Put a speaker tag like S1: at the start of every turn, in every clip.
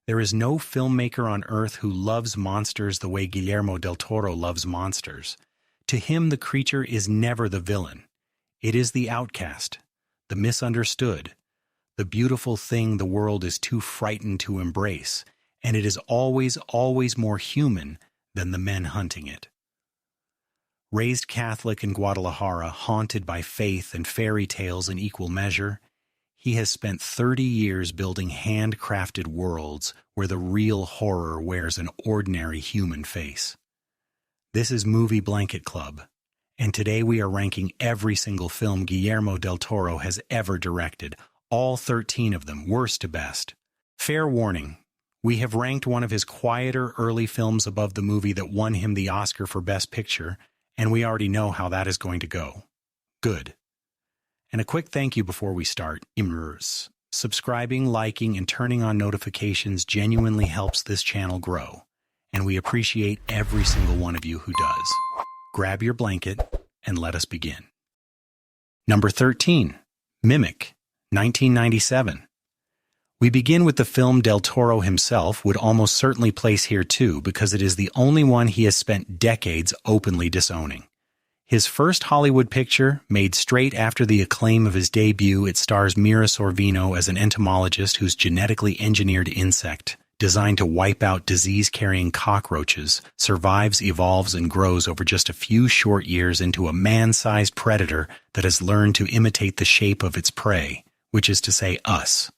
S1: There is no filmmaker on earth who loves monsters the way Guillermo del Toro loves monsters. To him, the creature is never the villain. It is the outcast, the misunderstood, the beautiful thing the world is too frightened to embrace, and it is always, always more human than the men hunting it. Raised Catholic in Guadalajara, haunted by faith and fairy tales in equal measure, he has spent 30 years building handcrafted worlds where the real horror wears an ordinary human face. This is Movie Blanket Club, and today we are ranking every single film Guillermo del Toro has ever directed, all 13 of them, worst to best. Fair warning, we have ranked one of his quieter early films above the movie that won him the Oscar for Best Picture, and we already know how that is going to go. Good. And a quick thank you before we start. Subscribing, liking, and turning on notifications genuinely helps this channel grow, and we appreciate every single one of you who does. Grab your blanket and let us begin. Number 13, Mimic, 1997. We begin with the film Del Toro himself would almost certainly place here too, because it is the only one he has spent decades openly disowning. His first Hollywood picture, made straight after the acclaim of his debut, it stars Mira Sorvino as an entomologist whose genetically engineered insect, designed to wipe out disease-carrying cockroaches, survives, evolves, and grows over just a few short years into a man-sized predator that has learned to imitate the shape of its prey, which is to say us.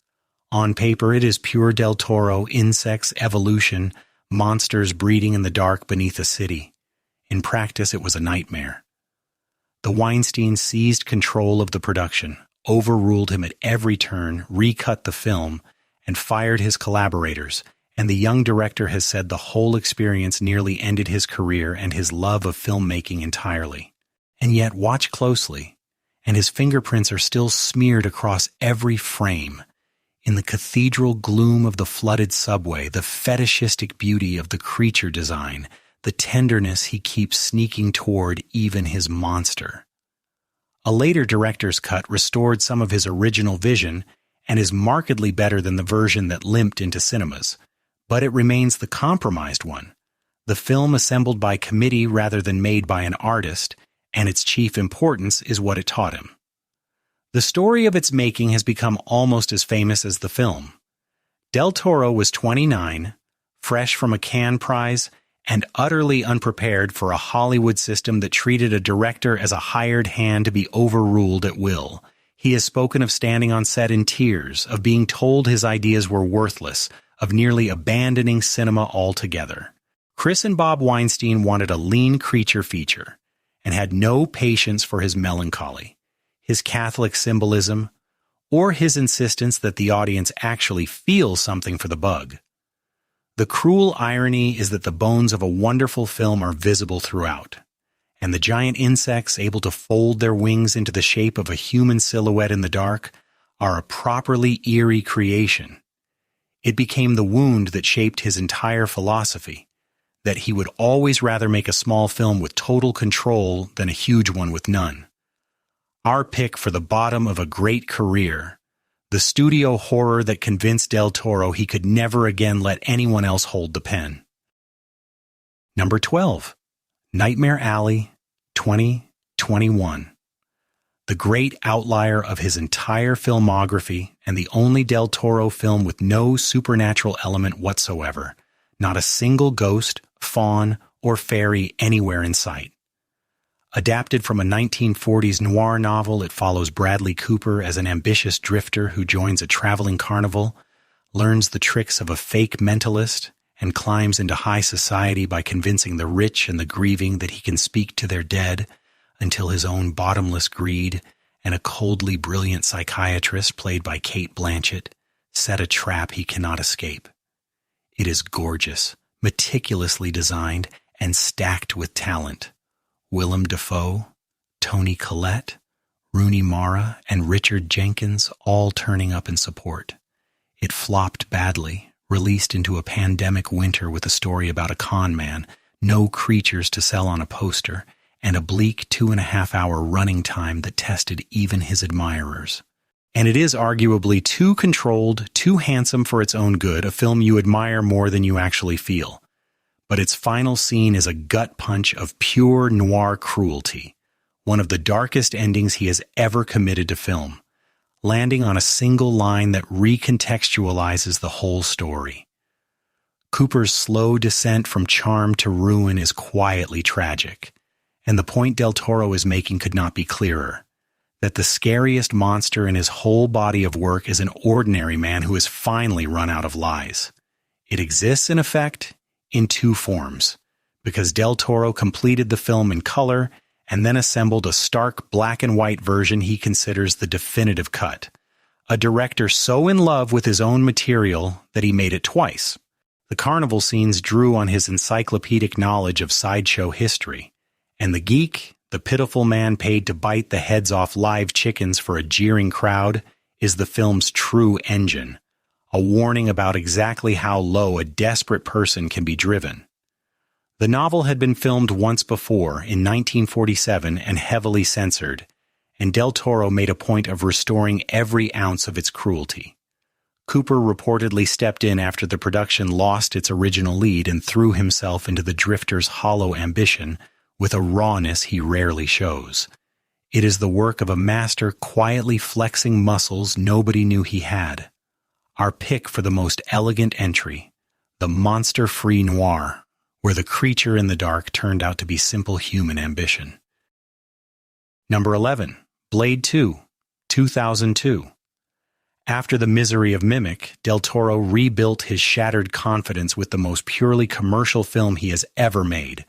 S1: On paper, it is pure Del Toro, insects, evolution, monsters breeding in the dark beneath a city. In practice, it was a nightmare. The Weinstein seized control of the production, overruled him at every turn, recut the film, and fired his collaborators, and the young director has said the whole experience nearly ended his career and his love of filmmaking entirely. And yet, watch closely, and his fingerprints are still smeared across every frame. In the cathedral gloom of the flooded subway, the fetishistic beauty of the creature design, the tenderness he keeps sneaking toward even his monster. A later director's cut restored some of his original vision and is markedly better than the version that limped into cinemas, but it remains the compromised one, the film assembled by committee rather than made by an artist, and its chief importance is what it taught him. The story of its making has become almost as famous as the film. Del Toro was 29, fresh from a Cannes Prize, and utterly unprepared for a Hollywood system that treated a director as a hired hand to be overruled at will. He has spoken of standing on set in tears, of being told his ideas were worthless, of nearly abandoning cinema altogether. Chris and Bob Weinstein wanted a lean creature feature, and had no patience for his melancholy, his Catholic symbolism, or his insistence that the audience actually feel something for the bug. The cruel irony is that the bones of a wonderful film are visible throughout, and the giant insects able to fold their wings into the shape of a human silhouette in the dark are a properly eerie creation. It became the wound that shaped his entire philosophy, that he would always rather make a small film with total control than a huge one with none. Our pick for the bottom of a great career, the studio horror that convinced Del Toro he could never again let anyone else hold the pen. Number 12, Nightmare Alley, 2021. The great outlier of his entire filmography and the only Del Toro film with no supernatural element whatsoever, not a single ghost, faun, or fairy anywhere in sight. Adapted from a 1940s noir novel, it follows Bradley Cooper as an ambitious drifter who joins a traveling carnival, learns the tricks of a fake mentalist, and climbs into high society by convincing the rich and the grieving that he can speak to their dead, until his own bottomless greed and a coldly brilliant psychiatrist played by Cate Blanchett set a trap he cannot escape. It is gorgeous, meticulously designed, and stacked with talent. Willem Dafoe, Toni Collette, Rooney Mara, and Richard Jenkins all turning up in support. It flopped badly, released into a pandemic winter with a story about a con man, no creatures to sell on a poster, and a bleak 2.5-hour running time that tested even his admirers. And it is arguably too controlled, too handsome for its own good, a film you admire more than you actually feel. But its final scene is a gut punch of pure noir cruelty, one of the darkest endings he has ever committed to film, landing on a single line that recontextualizes the whole story. Cooper's slow descent from charm to ruin is quietly tragic, and the point Del Toro is making could not be clearer, that the scariest monster in his whole body of work is an ordinary man who has finally run out of lies. It exists, in effect, in two forms, because Del Toro completed the film in color and then assembled a stark black and white version he considers the definitive cut, a director so in love with his own material that he made it twice. The carnival scenes drew on his encyclopedic knowledge of sideshow history, and the geek, the pitiful man paid to bite the heads off live chickens for a jeering crowd, is the film's true engine, a warning about exactly how low a desperate person can be driven. The novel had been filmed once before, in 1947, and heavily censored, and Del Toro made a point of restoring every ounce of its cruelty. Cooper reportedly stepped in after the production lost its original lead and threw himself into the drifter's hollow ambition with a rawness he rarely shows. It is the work of a master quietly flexing muscles nobody knew he had. Our pick for the most elegant entry, the monster-free noir, where the creature in the dark turned out to be simple human ambition. Number 11, Blade 2, 2002. After the misery of Mimic, Del Toro rebuilt his shattered confidence with the most purely commercial film he has ever made,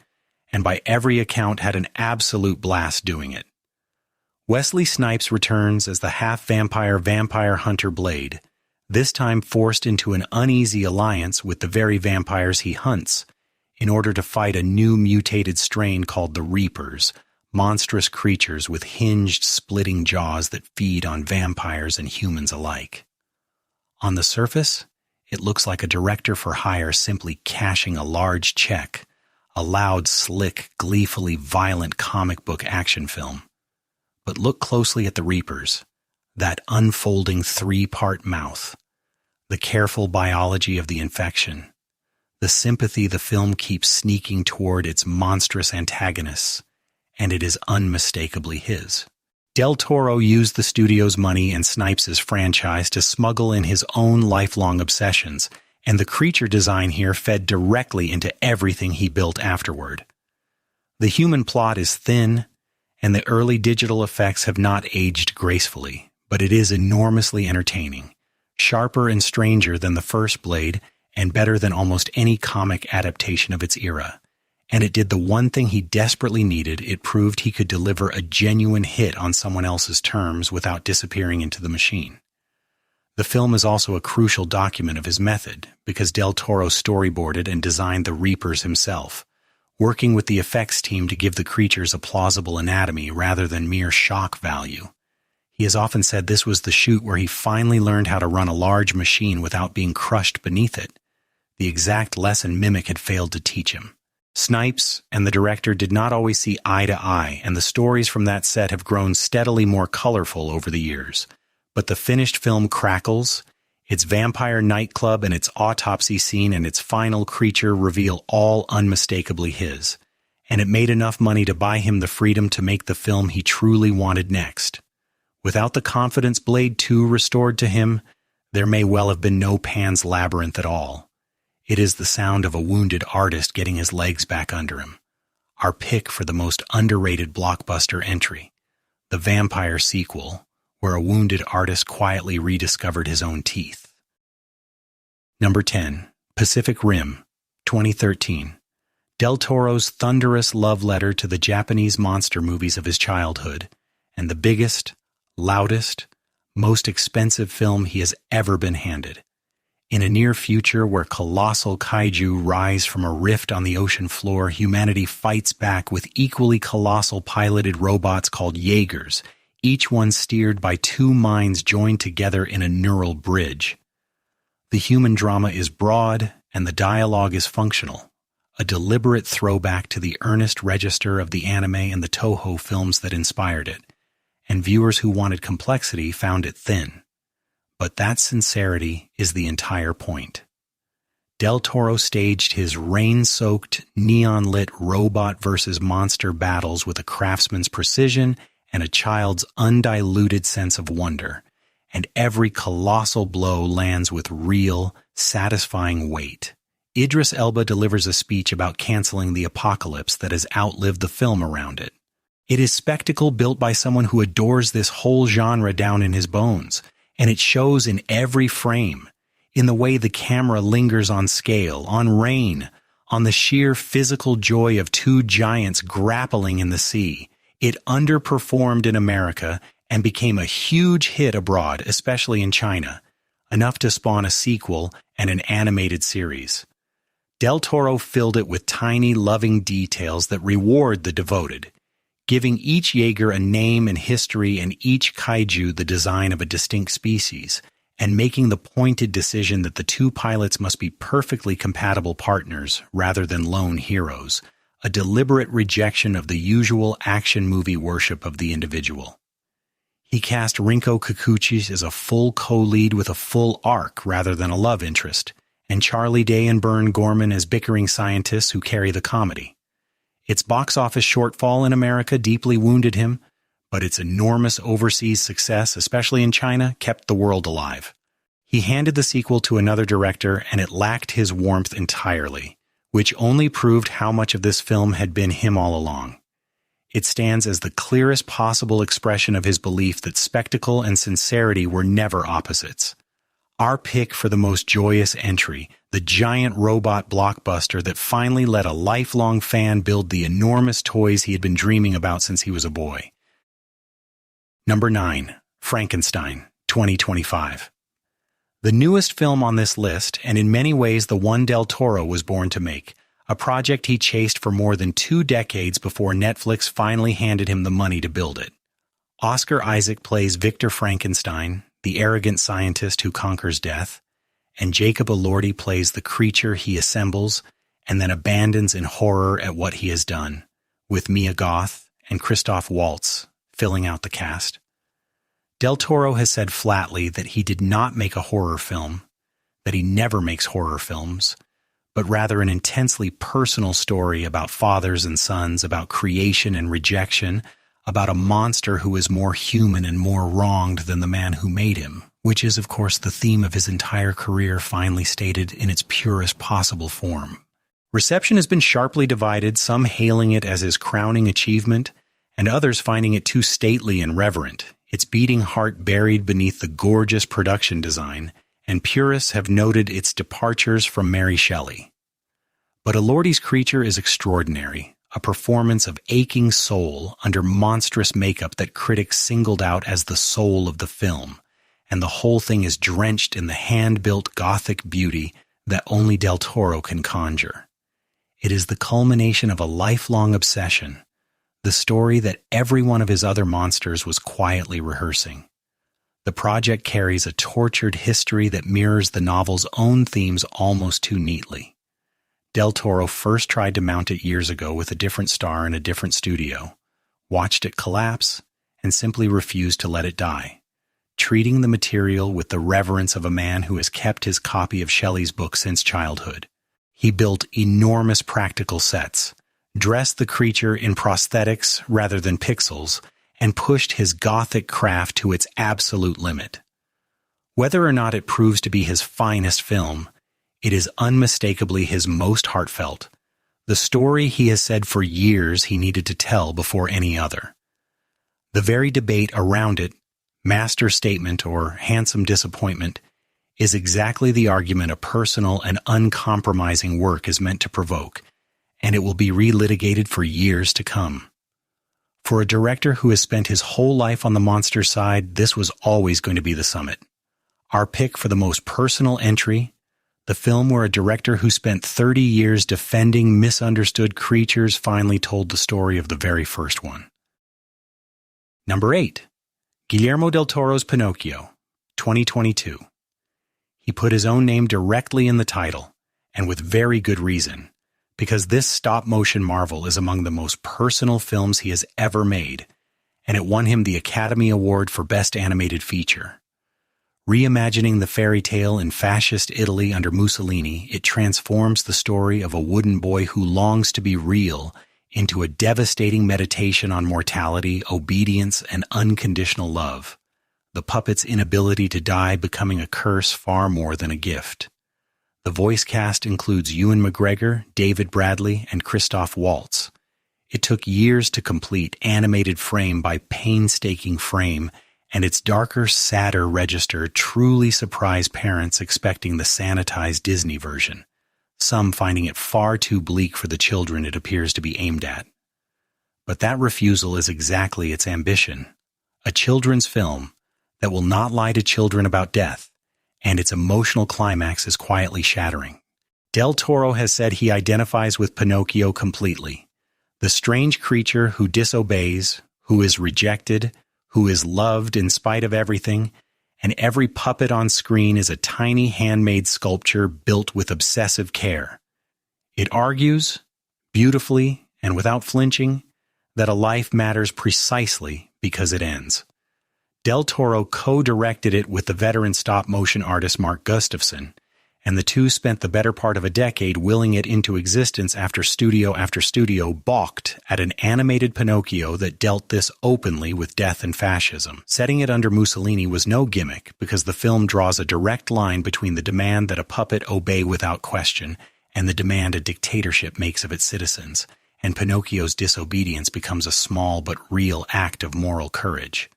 S1: and by every account had an absolute blast doing it. Wesley Snipes returns as the half-vampire vampire hunter Blade, this time forced into an uneasy alliance with the very vampires he hunts, in order to fight a new mutated strain called the Reapers, monstrous creatures with hinged, splitting jaws that feed on vampires and humans alike. On the surface, it looks like a director for hire simply cashing a large check, a loud, slick, gleefully violent comic book action film. But look closely at the Reapers, that unfolding three-part mouth, the careful biology of the infection, the sympathy the film keeps sneaking toward its monstrous antagonists, and it is unmistakably his. Del Toro used the studio's money and Snipes' franchise to smuggle in his own lifelong obsessions, and the creature design here fed directly into everything he built afterward. The human plot is thin, and the early digital effects have not aged gracefully, but it is enormously entertaining, sharper and stranger than the first Blade, and better than almost any comic adaptation of its era. And it did the one thing he desperately needed. It proved he could deliver a genuine hit on someone else's terms without disappearing into the machine. The film is also a crucial document of his method, because Del Toro storyboarded and designed the Reapers himself, working with the effects team to give the creatures a plausible anatomy rather than mere shock value. He has often said this was the shoot where he finally learned how to run a large machine without being crushed beneath it, the exact lesson Mimic had failed to teach him. Snipes and the director did not always see eye to eye, and the stories from that set have grown steadily more colorful over the years. But the finished film crackles, its vampire nightclub and its autopsy scene and its final creature reveal all unmistakably his, and it made enough money to buy him the freedom to make the film he truly wanted next. Without the confidence Blade 2 restored to him, there may well have been no Pan's Labyrinth at all. It is the sound of a wounded artist getting his legs back under him. Our pick for the most underrated blockbuster entry, the vampire sequel, where a wounded artist quietly rediscovered his own teeth. Number 10, Pacific Rim, 2013. Del Toro's thunderous love letter to the Japanese monster movies of his childhood, and the biggest, loudest, most expensive film he has ever been handed. In a near future where colossal kaiju rise from a rift on the ocean floor, humanity fights back with equally colossal piloted robots called Jaegers, each one steered by two minds joined together in a neural bridge. The human drama is broad, and the dialogue is functional, a deliberate throwback to the earnest register of the anime and the Toho films that inspired it. and viewers who wanted complexity found it thin. But that sincerity is the entire point. Del Toro staged his rain-soaked, neon-lit robot versus monster battles with a craftsman's precision and a child's undiluted sense of wonder, and every colossal blow lands with real, satisfying weight. Idris Elba delivers a speech about canceling the apocalypse that has outlived the film around it. It is spectacle built by someone who adores this whole genre down in his bones, and it shows in every frame, in the way the camera lingers on scale, on rain, on the sheer physical joy of two giants grappling in the sea. It underperformed in America and became a huge hit abroad, especially in China, enough to spawn a sequel and an animated series. Del Toro filled it with tiny, loving details that reward the devoted, giving each Jaeger a name and history and each kaiju the design of a distinct species, and making the pointed decision that the two pilots must be perfectly compatible partners rather than lone heroes, a deliberate rejection of the usual action movie worship of the individual. He cast Rinko Kikuchi as a full co-lead with a full arc rather than a love interest, and Charlie Day and Bern Gorman as bickering scientists who carry the comedy. Its box office shortfall in America deeply wounded him, but its enormous overseas success, especially in China, kept the world alive. He handed the sequel to another director, and it lacked his warmth entirely, which only proved how much of this film had been him all along. It stands as the clearest possible expression of his belief that spectacle and sincerity were never opposites. Our pick for the most joyous entry, the giant robot blockbuster that finally let a lifelong fan build the enormous toys he had been dreaming about since he was a boy. Number 9. Frankenstein, 2025. The newest film on this list, and in many ways the one Del Toro was born to make, a project he chased for more than 2 decades before Netflix finally handed him the money to build it. Oscar Isaac plays Victor Frankenstein, the arrogant scientist who conquers death, and Jacob Elordi plays the creature he assembles and then abandons in horror at what he has done, with Mia Goth and Christoph Waltz filling out the cast. Del Toro has said flatly that he did not make a horror film, that he never makes horror films, but rather an intensely personal story about fathers and sons, about creation and rejection, about a monster who is more human and more wronged than the man who made him, which is, of course, the theme of his entire career finally stated in its purest possible form. Reception has been sharply divided, some hailing it as his crowning achievement, and others finding it too stately and reverent, its beating heart buried beneath the gorgeous production design, and purists have noted its departures from Mary Shelley. But Elordi's creature is extraordinary, a performance of aching soul under monstrous makeup that critics singled out as the soul of the film, and the whole thing is drenched in the hand-built Gothic beauty that only Del Toro can conjure. It is the culmination of a lifelong obsession, the story that every one of his other monsters was quietly rehearsing. The project carries a tortured history that mirrors the novel's own themes almost too neatly. Del Toro first tried to mount it years ago with a different star in a different studio, watched it collapse, and simply refused to let it die, treating the material with the reverence of a man who has kept his copy of Shelley's book since childhood. He built enormous practical sets, dressed the creature in prosthetics rather than pixels, and pushed his Gothic craft to its absolute limit. Whether or not it proves to be his finest film, it is unmistakably his most heartfelt, the story he has said for years he needed to tell before any other. The very debate around it, master statement or handsome disappointment, is exactly the argument a personal and uncompromising work is meant to provoke, and it will be relitigated for years to come. For a director who has spent his whole life on the monster side, this was always going to be the summit. Our pick for the most personal entry, the film where a director who spent 30 years defending misunderstood creatures finally told the story of the very first one. Number 8. Guillermo del Toro's Pinocchio, 2022. He put his own name directly in the title, and with very good reason, because this stop-motion marvel is among the most personal films he has ever made, and it won him the Academy Award for Best Animated Feature. Reimagining the fairy tale in fascist Italy under Mussolini, it transforms the story of a wooden boy who longs to be real into a devastating meditation on mortality, obedience, and unconditional love, the puppet's inability to die becoming a curse far more than a gift. The voice cast includes Ewan McGregor, David Bradley, and Christoph Waltz. It took years to complete, animated frame by painstaking frame, and its darker, sadder register truly surprised parents expecting the sanitized Disney version, some finding it far too bleak for the children it appears to be aimed at. But that refusal is exactly its ambition, a children's film that will not lie to children about death, and its emotional climax is quietly shattering. Del Toro has said he identifies with Pinocchio completely, the strange creature who disobeys, who is rejected, who is loved in spite of everything, and every puppet on screen is a tiny handmade sculpture built with obsessive care. It argues, beautifully and without flinching, that a life matters precisely because it ends. Del Toro co-directed it with the veteran stop-motion artist Mark Gustafson, and the two spent the better part of a decade willing it into existence after studio balked at an animated Pinocchio that dealt this openly with death and fascism. Setting it under Mussolini was no gimmick because the film draws a direct line between the demand that a puppet obey without question and the demand a dictatorship makes of its citizens, and Pinocchio's disobedience becomes a small but real act of moral courage.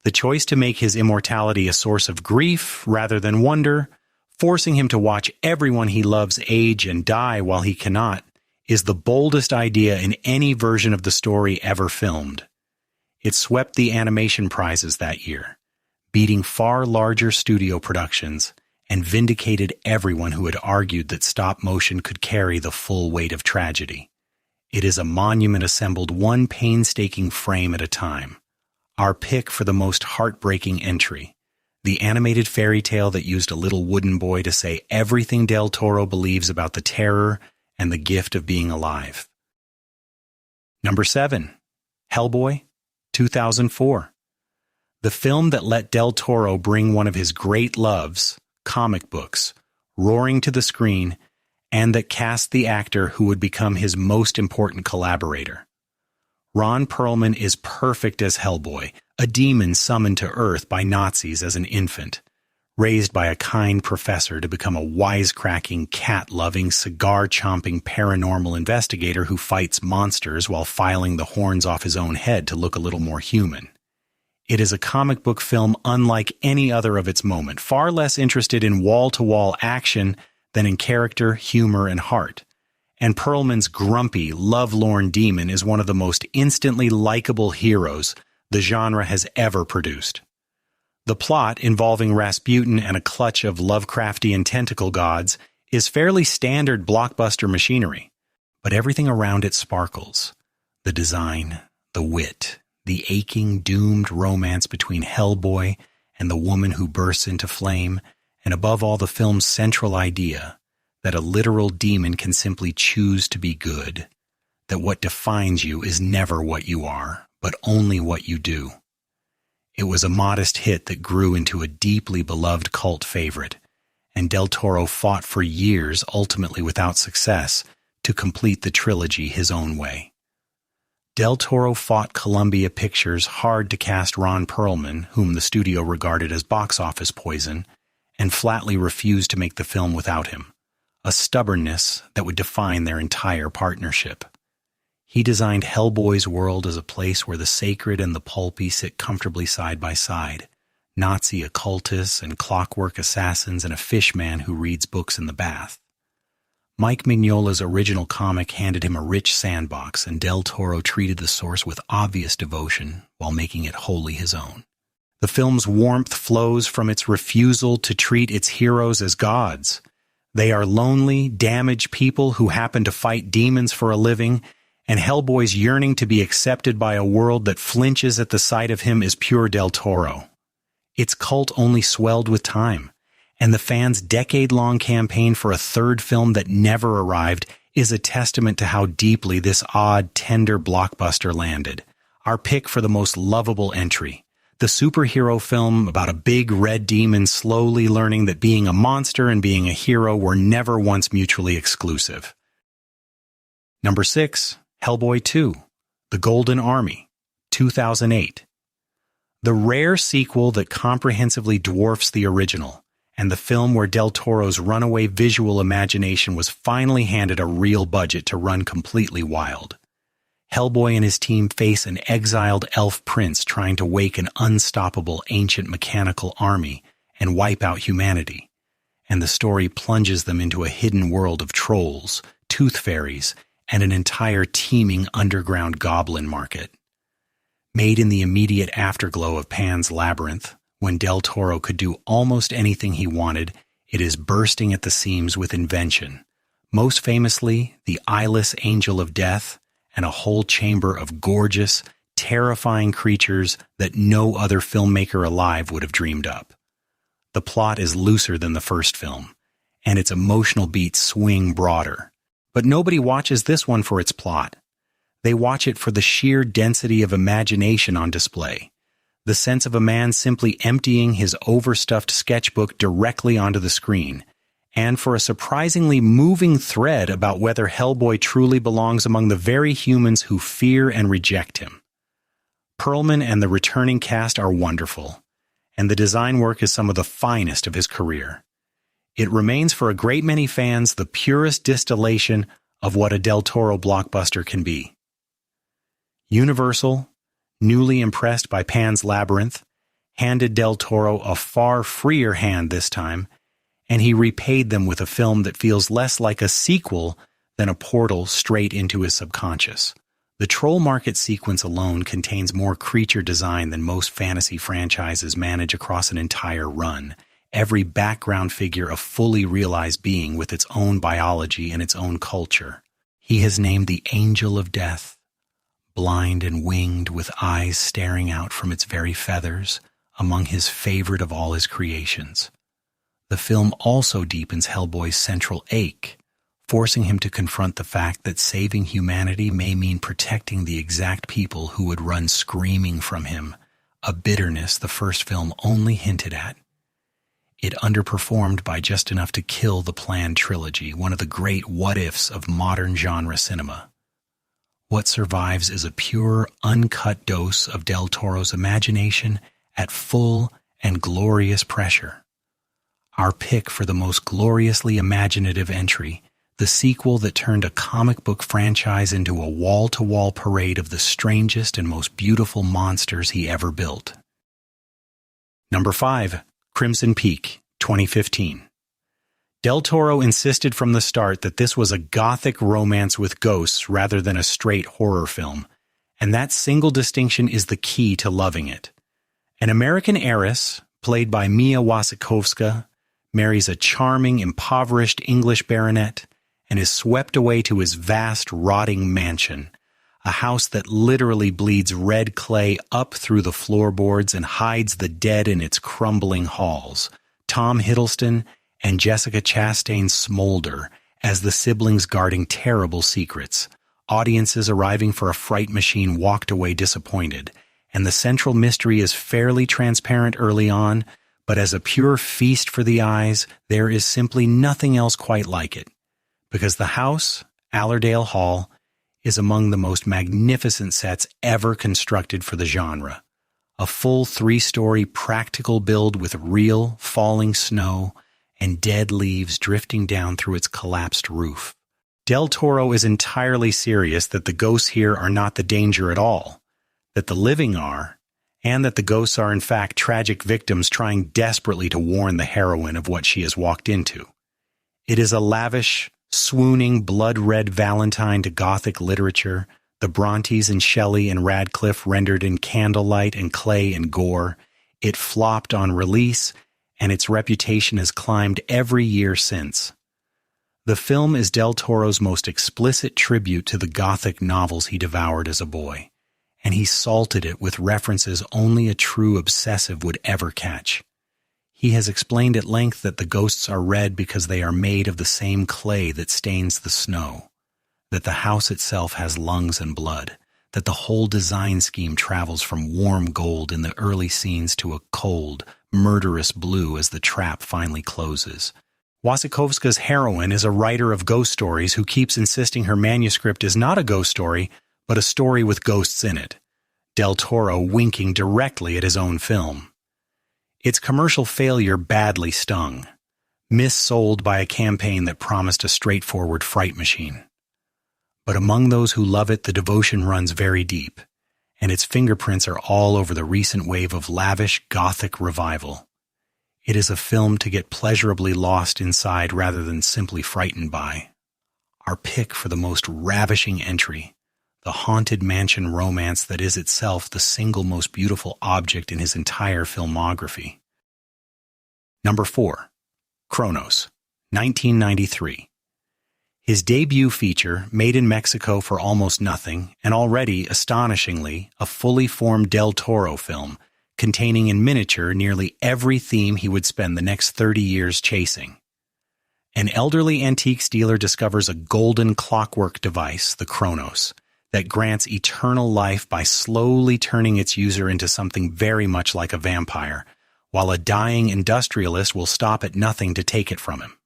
S1: The choice to make his immortality a source of grief rather than wonder, forcing him to watch everyone he loves age and die while he cannot, is the boldest idea in any version of the story ever filmed. It swept the animation prizes that year, beating far larger studio productions, and vindicated everyone who had argued that stop motion could carry the full weight of tragedy. It is a monument assembled one painstaking frame at a time. Our pick for the most heartbreaking entry, the animated fairy tale that used a little wooden boy to say everything Del Toro believes about the terror and the gift of being alive. Number 7, Hellboy, 2004. The film that let Del Toro bring one of his great loves, comic books, roaring to the screen, and that cast the actor who would become his most important collaborator. Ron Perlman is perfect as Hellboy, a demon summoned to Earth by Nazis as an infant, raised by a kind professor to become a wisecracking, cat-loving, cigar-chomping paranormal investigator who fights monsters while filing the horns off his own head to look a little more human. It is a comic book film unlike any other of its moment, far less interested in wall-to-wall action than in character, humor, and heart. And Perlman's grumpy, lovelorn demon is one of the most instantly likable heroes the genre has ever produced. The plot, involving Rasputin and a clutch of Lovecraftian tentacle gods, is fairly standard blockbuster machinery, but everything around it sparkles. The design, the wit, the aching, doomed romance between Hellboy and the woman who bursts into flame, and above all the film's central idea, that a literal demon can simply choose to be good, that what defines you is never what you are, but only what you do. It was a modest hit that grew into a deeply beloved cult favorite, and Del Toro fought for years, ultimately without success, to complete the trilogy his own way. Del Toro fought Columbia Pictures hard to cast Ron Perlman, whom the studio regarded as box office poison, and flatly refused to make the film without him, a stubbornness that would define their entire partnership. He designed Hellboy's world as a place where the sacred and the pulpy sit comfortably side by side, Nazi occultists and clockwork assassins and a fishman who reads books in the bath. Mike Mignola's original comic handed him a rich sandbox, and Del Toro treated the source with obvious devotion while making it wholly his own. The film's warmth flows from its refusal to treat its heroes as gods. They are lonely, damaged people who happen to fight demons for a living, and Hellboy's yearning to be accepted by a world that flinches at the sight of him is pure Del Toro. Its cult only swelled with time, and the fans' decade-long campaign for a third film that never arrived is a testament to how deeply this odd, tender blockbuster landed. Our pick for the most lovable entry, the superhero film about a big red demon slowly learning that being a monster and being a hero were never once mutually exclusive. Number 6, Hellboy 2, The Golden Army, 2008. The rare sequel that comprehensively dwarfs the original, and the film where Del Toro's runaway visual imagination was finally handed a real budget to run completely wild. Hellboy and his team face an exiled elf prince trying to wake an unstoppable ancient mechanical army and wipe out humanity, and the story plunges them into a hidden world of trolls, tooth fairies, and an entire teeming underground goblin market. Made in the immediate afterglow of Pan's Labyrinth, when Del Toro could do almost anything he wanted, it is bursting at the seams with invention, most famously the eyeless angel of death and a whole chamber of gorgeous, terrifying creatures that no other filmmaker alive would have dreamed up. The plot is looser than the first film, and its emotional beats swing broader. But nobody watches this one for its plot. They watch it for the sheer density of imagination on display, the sense of a man simply emptying his overstuffed sketchbook directly onto the screen, and for a surprisingly moving thread about whether Hellboy truly belongs among the very humans who fear and reject him. Perlman and the returning cast are wonderful, and the design work is some of the finest of his career. It remains for a great many fans the purest distillation of what a Del Toro blockbuster can be. Universal, newly impressed by Pan's Labyrinth, handed Del Toro a far freer hand this time, and he repaid them with a film that feels less like a sequel than a portal straight into his subconscious. The troll market sequence alone contains more creature design than most fantasy franchises manage across an entire run, every background figure a fully realized being with its own biology and its own culture. He has named the Angel of Death, blind and winged with eyes staring out from its very feathers, among his favorite of all his creations. The film also deepens Hellboy's central ache, forcing him to confront the fact that saving humanity may mean protecting the exact people who would run screaming from him, a bitterness the first film only hinted at. It underperformed by just enough to kill the planned trilogy, one of the great what-ifs of modern genre cinema. What survives is a pure, uncut dose of Del Toro's imagination at full and glorious pressure. Our pick for the most gloriously imaginative entry, the sequel that turned a comic book franchise into a wall-to-wall parade of the strangest and most beautiful monsters he ever built. Number 5, Crimson Peak, 2015. Del Toro insisted from the start that this was a gothic romance with ghosts rather than a straight horror film, and that single distinction is the key to loving it. An American heiress, played by Mia Wasikowska, marries a charming, impoverished English baronet and is swept away to his vast, rotting mansion, a house that literally bleeds red clay up through the floorboards and hides the dead in its crumbling halls. Tom Hiddleston and Jessica Chastain smolder as the siblings guarding terrible secrets. Audiences arriving for a fright machine walked away disappointed, and the central mystery is fairly transparent early on, but as a pure feast for the eyes, there is simply nothing else quite like it. Because the house, Allerdale Hall, is among the most magnificent sets ever constructed for the genre. A full 3-story practical build with real falling snow and dead leaves drifting down through its collapsed roof. Del Toro is entirely serious that the ghosts here are not the danger at all, that the living are, and that the ghosts are in fact tragic victims trying desperately to warn the heroine of what she has walked into. It is a lavish, swooning, blood-red Valentine to Gothic literature, the Brontes and Shelley and Radcliffe rendered in candlelight and clay and gore. It flopped on release, and its reputation has climbed every year since. The film is Del Toro's most explicit tribute to the Gothic novels he devoured as a boy, and he salted it with references only a true obsessive would ever catch. He has explained at length that the ghosts are red because they are made of the same clay that stains the snow, that the house itself has lungs and blood, that the whole design scheme travels from warm gold in the early scenes to a cold, murderous blue as the trap finally closes. Wasikowska's heroine is a writer of ghost stories who keeps insisting her manuscript is not a ghost story, but a story with ghosts in it. Del Toro winking directly at his own film. Its commercial failure badly stung, missold by a campaign that promised a straightforward fright machine. But among those who love it, the devotion runs very deep, and its fingerprints are all over the recent wave of lavish Gothic revival. It is a film to get pleasurably lost inside rather than simply frightened by. Our pick for the most ravishing entry, the haunted mansion romance that is itself the single most beautiful object in his entire filmography. Number 4. Cronos, 1993. His debut feature, made in Mexico for almost nothing, and already, astonishingly, a fully formed Del Toro film, containing in miniature nearly every theme he would spend the next 30 years chasing. An elderly antiques dealer discovers a golden clockwork device, the Cronos, that grants eternal life by slowly turning its user into something very much like a vampire, while a dying industrialist will stop at nothing to take it from him.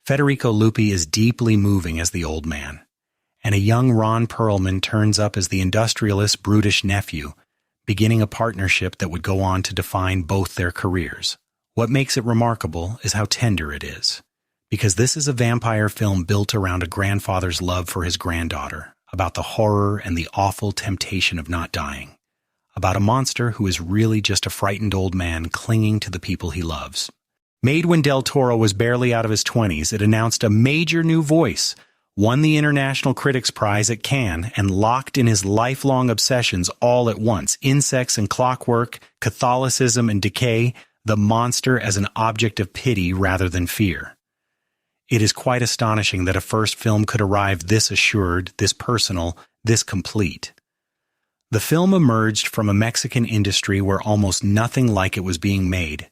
S1: Federico Lupi is deeply moving as the old man, and a young Ron Perlman turns up as the industrialist's brutish nephew, beginning a partnership that would go on to define both their careers. What makes it remarkable is how tender it is, because this is a vampire film built around a grandfather's love for his granddaughter, about the horror and the awful temptation of not dying, about a monster who is really just a frightened old man clinging to the people he loves. Made when Del Toro was barely out of his 20s, it announced a major new voice, won the International Critics Prize at Cannes, and locked in his lifelong obsessions all at once: insects and clockwork, Catholicism and decay, the monster as an object of pity rather than fear. It is quite astonishing that a first film could arrive this assured, this personal, this complete. The film emerged from a Mexican industry where almost nothing like it was being made,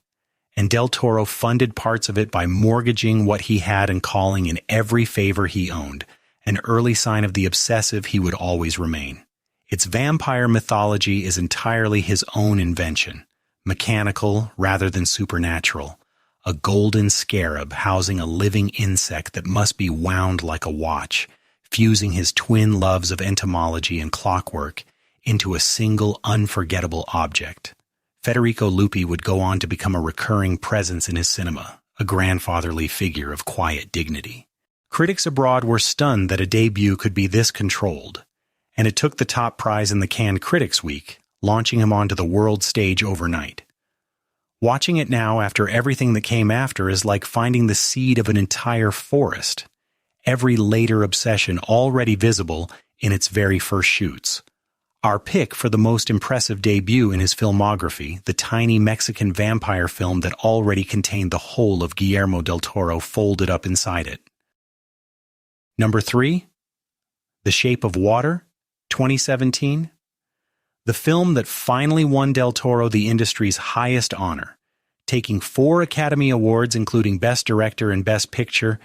S1: and Del Toro funded parts of it by mortgaging what he had and calling in every favor he owned, an early sign of the obsessive he would always remain. Its vampire mythology is entirely his own invention, mechanical rather than supernatural, a golden scarab housing a living insect that must be wound like a watch, fusing his twin loves of entomology and clockwork into a single unforgettable object. Federico Lupi would go on to become a recurring presence in his cinema, a grandfatherly figure of quiet dignity. Critics abroad were stunned that a debut could be this controlled, and it took the top prize in the Cannes Critics Week, launching him onto the world stage overnight. Watching it now after everything that came after is like finding the seed of an entire forest, every later obsession already visible in its very first shoots. Our pick for the most impressive debut in his filmography, the tiny Mexican vampire film that already contained the whole of Guillermo del Toro folded up inside it. Number 3, The Shape of Water, 2017. The film that finally won Del Toro the industry's highest honor, taking 4 Academy Awards including Best Director and Best Picture,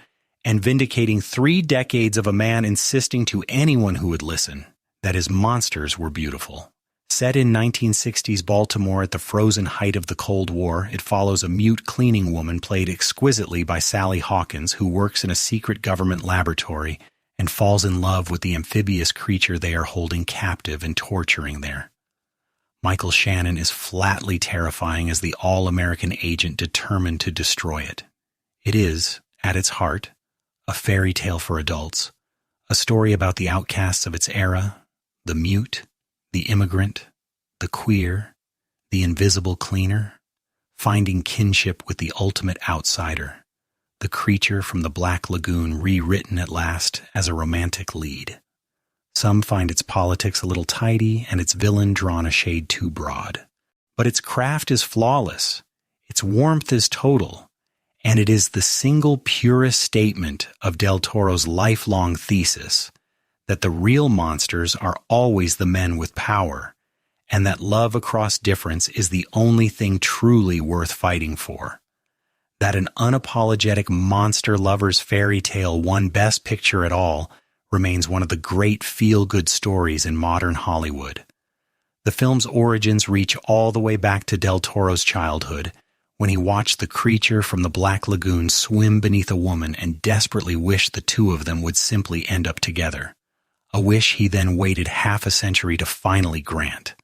S1: and vindicating 3 decades of a man insisting to anyone who would listen that his monsters were beautiful. Set in 1960s Baltimore at the frozen height of the Cold War, it follows a mute cleaning woman played exquisitely by Sally Hawkins who works in a secret government laboratory and falls in love with the amphibious creature they are holding captive and torturing there. Michael Shannon is flatly terrifying as the all-American agent determined to destroy it. It is, at its heart, a fairy tale for adults, a story about the outcasts of its era, the mute, the immigrant, the queer, the invisible cleaner, finding kinship with the ultimate outsider, the creature from the Black Lagoon rewritten at last as a romantic lead. Some find its politics a little tidy and its villain drawn a shade too broad. But its craft is flawless, its warmth is total, and it is the single purest statement of Del Toro's lifelong thesis that the real monsters are always the men with power, and that love across difference is the only thing truly worth fighting for. That an unapologetic monster lover's fairy tale won Best Picture at all remains one of the great feel-good stories in modern Hollywood. The film's origins reach all the way back to Del Toro's childhood, when he watched the creature from the Black Lagoon swim beneath a woman and desperately wished the two of them would simply end up together, a wish he then waited half a century to finally grant.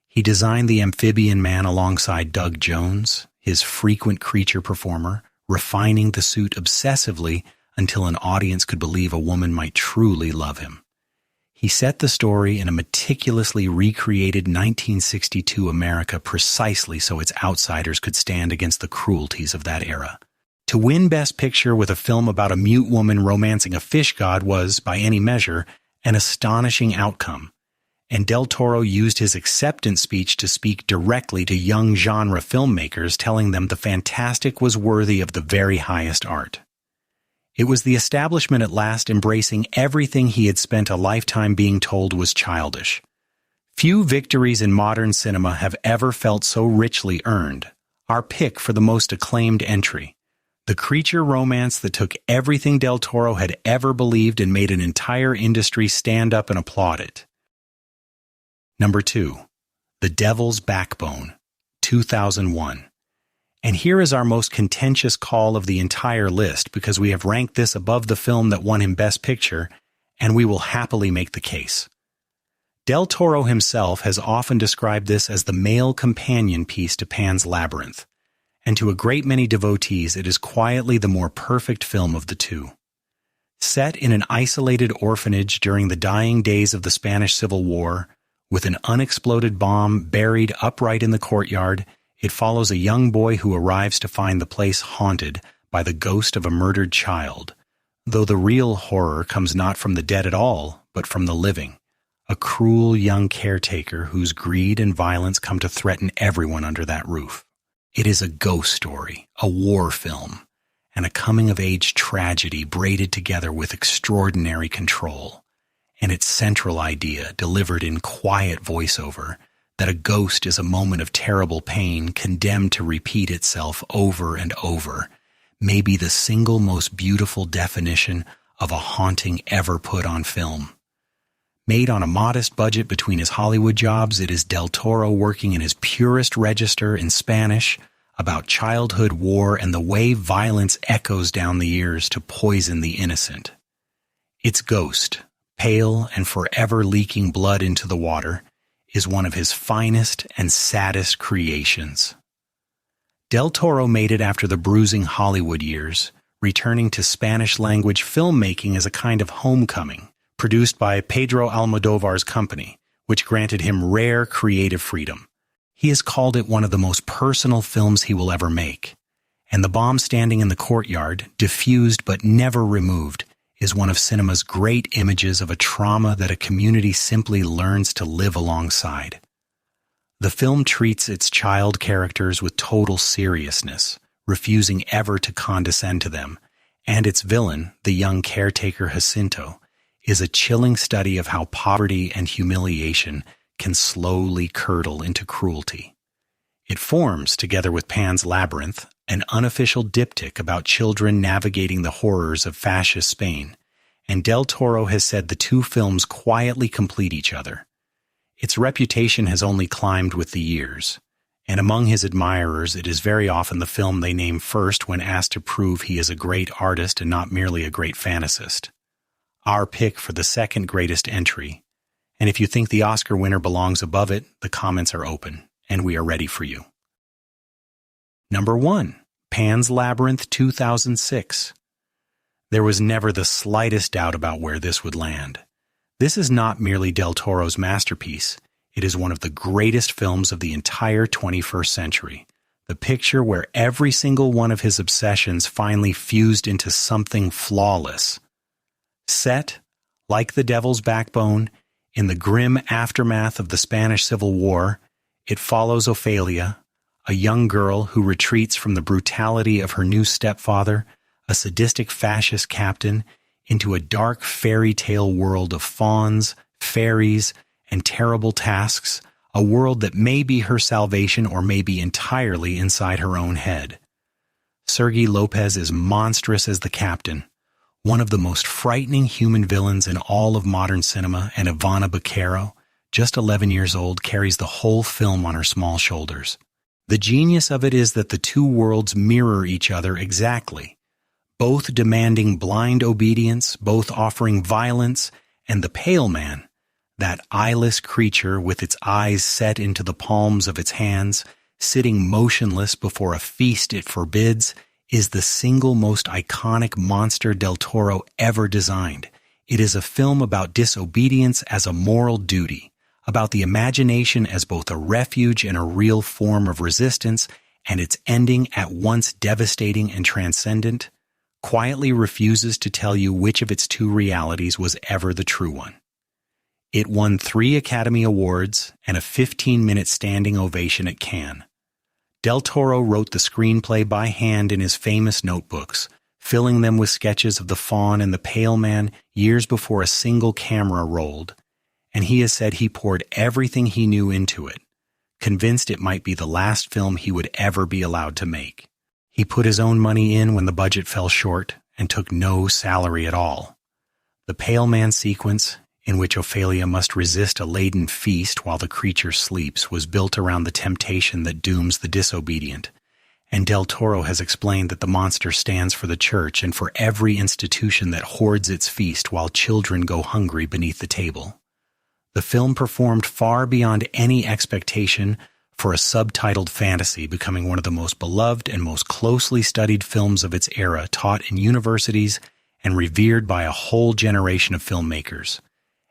S1: He designed the amphibian man alongside Doug Jones, his frequent creature performer, refining the suit obsessively until an audience could believe a woman might truly love him. He set the story in a meticulously recreated 1962 America precisely so its outsiders could stand against the cruelties of that era. To win Best Picture with a film about a mute woman romancing a fish god was, by any measure, an astonishing outcome, and Del Toro used his acceptance speech to speak directly to young genre filmmakers, telling them the fantastic was worthy of the very highest art. It was the establishment at last embracing everything he had spent a lifetime being told was childish. Few victories in modern cinema have ever felt so richly earned. Our pick for the most acclaimed entry, the creature romance that took everything Del Toro had ever believed and made an entire industry stand up and applaud it. Number 2, The Devil's Backbone, 2001. And here is our most contentious call of the entire list, because we have ranked this above the film that won him Best Picture, and we will happily make the case. Del Toro himself has often described this as the male companion piece to Pan's Labyrinth, and to a great many devotees it is quietly the more perfect film of the two. Set in an isolated orphanage during the dying days of the Spanish Civil War, with an unexploded bomb buried upright in the courtyard, it follows a young boy who arrives to find the place haunted by the ghost of a murdered child, though the real horror comes not from the dead at all, but from the living, a cruel young caretaker whose greed and violence come to threaten everyone under that roof. It is a ghost story, a war film, and a coming-of-age tragedy braided together with extraordinary control, and its central idea, delivered in quiet voiceover, that a ghost is a moment of terrible pain condemned to repeat itself over and over, may be the single most beautiful definition of a haunting ever put on film. Made on a modest budget between his Hollywood jobs, it is Del Toro working in his purest register in Spanish about childhood war and the way violence echoes down the years to poison the innocent. Its ghost, pale and forever leaking blood into the water, is one of his finest and saddest creations. Del Toro made it after the bruising Hollywood years, returning to Spanish-language filmmaking as a kind of homecoming, produced by Pedro Almodóvar's company, which granted him rare creative freedom. He has called it one of the most personal films he will ever make, and the bomb standing in the courtyard, diffused but never removed, is one of cinema's great images of a trauma that a community simply learns to live alongside. The film treats its child characters with total seriousness, refusing ever to condescend to them, and its villain, the young caretaker Jacinto, is a chilling study of how poverty and humiliation can slowly curdle into cruelty. It forms, together with Pan's Labyrinth, an unofficial diptych about children navigating the horrors of fascist Spain, and Del Toro has said the two films quietly complete each other. Its reputation has only climbed with the years, and among his admirers it is very often the film they name first when asked to prove he is a great artist and not merely a great fantasist. Our pick for the second greatest entry, and if you think the Oscar winner belongs above it, the comments are open, and we are ready for you. Number 1, Pan's Labyrinth 2006. There was never the slightest doubt about where this would land. This is not merely Del Toro's masterpiece. It is one of the greatest films of the entire 21st century, the picture where every single one of his obsessions finally fused into something flawless. Set, like The Devil's Backbone, in the grim aftermath of the Spanish Civil War, it follows Ophelia, a young girl who retreats from the brutality of her new stepfather, a sadistic fascist captain, into a dark fairy tale world of fauns, fairies, and terrible tasks, a world that may be her salvation or may be entirely inside her own head. Sergi Lopez is monstrous as the captain, One of the most frightening human villains in all of modern cinema, and Ivana Bacaro, just 11 years old, carries the whole film on her small shoulders. The genius of it is that the two worlds mirror each other exactly, both demanding blind obedience, both offering violence, and the pale man, that eyeless creature with its eyes set into the palms of its hands, sitting motionless before a feast it forbids, is the single most iconic monster Del Toro ever designed. It is a film about disobedience as a moral duty, about the imagination as both a refuge and a real form of resistance, and its ending, at once devastating and transcendent, quietly refuses to tell you which of its two realities was ever the true one. It won 3 Academy Awards and a 15-minute standing ovation at Cannes. Del Toro wrote the screenplay by hand in his famous notebooks, filling them with sketches of the faun and the pale man years before a single camera rolled, and he has said he poured everything he knew into it, convinced it might be the last film he would ever be allowed to make. He put his own money in when the budget fell short and took no salary at all. The pale man sequence, in which Ophelia must resist a laden feast while the creature sleeps, was built around the temptation that dooms the disobedient, and Del Toro has explained that the monster stands for the church and for every institution that hoards its feast while children go hungry beneath the table. The film performed far beyond any expectation for a subtitled fantasy, becoming one of the most beloved and most closely studied films of its era, taught in universities and revered by a whole generation of filmmakers.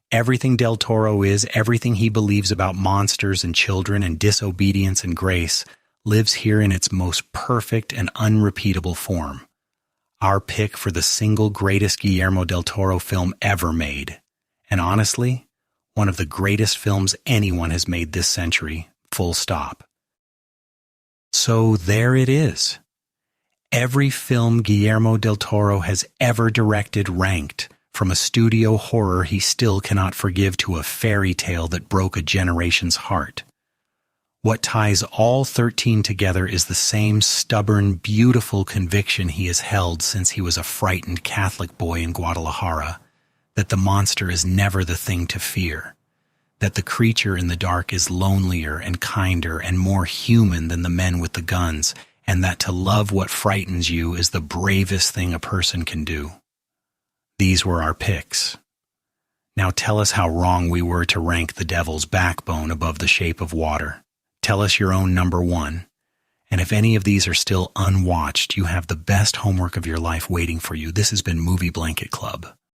S1: Everything Del Toro is, everything he believes about monsters and children and disobedience and grace, lives here in its most perfect and unrepeatable form. Our pick for the single greatest Guillermo del Toro film ever made. And honestly, one of the greatest films anyone has made this century, full stop. So there it is. Every film Guillermo del Toro has ever directed ranked, from a studio horror he still cannot forgive to a fairy tale that broke a generation's heart. What ties all 13 together is the same stubborn, beautiful conviction he has held since he was a frightened Catholic boy in Guadalajara, that the monster is never the thing to fear, that the creature in the dark is lonelier and kinder and more human than the men with the guns, and that to love what frightens you is the bravest thing a person can do. These were our picks. Now tell us how wrong we were to rank The Devil's Backbone above The Shape of Water. Tell us your own number one. And if any of these are still unwatched, you have the best homework of your life waiting for you. This has been Movie Blanket Club.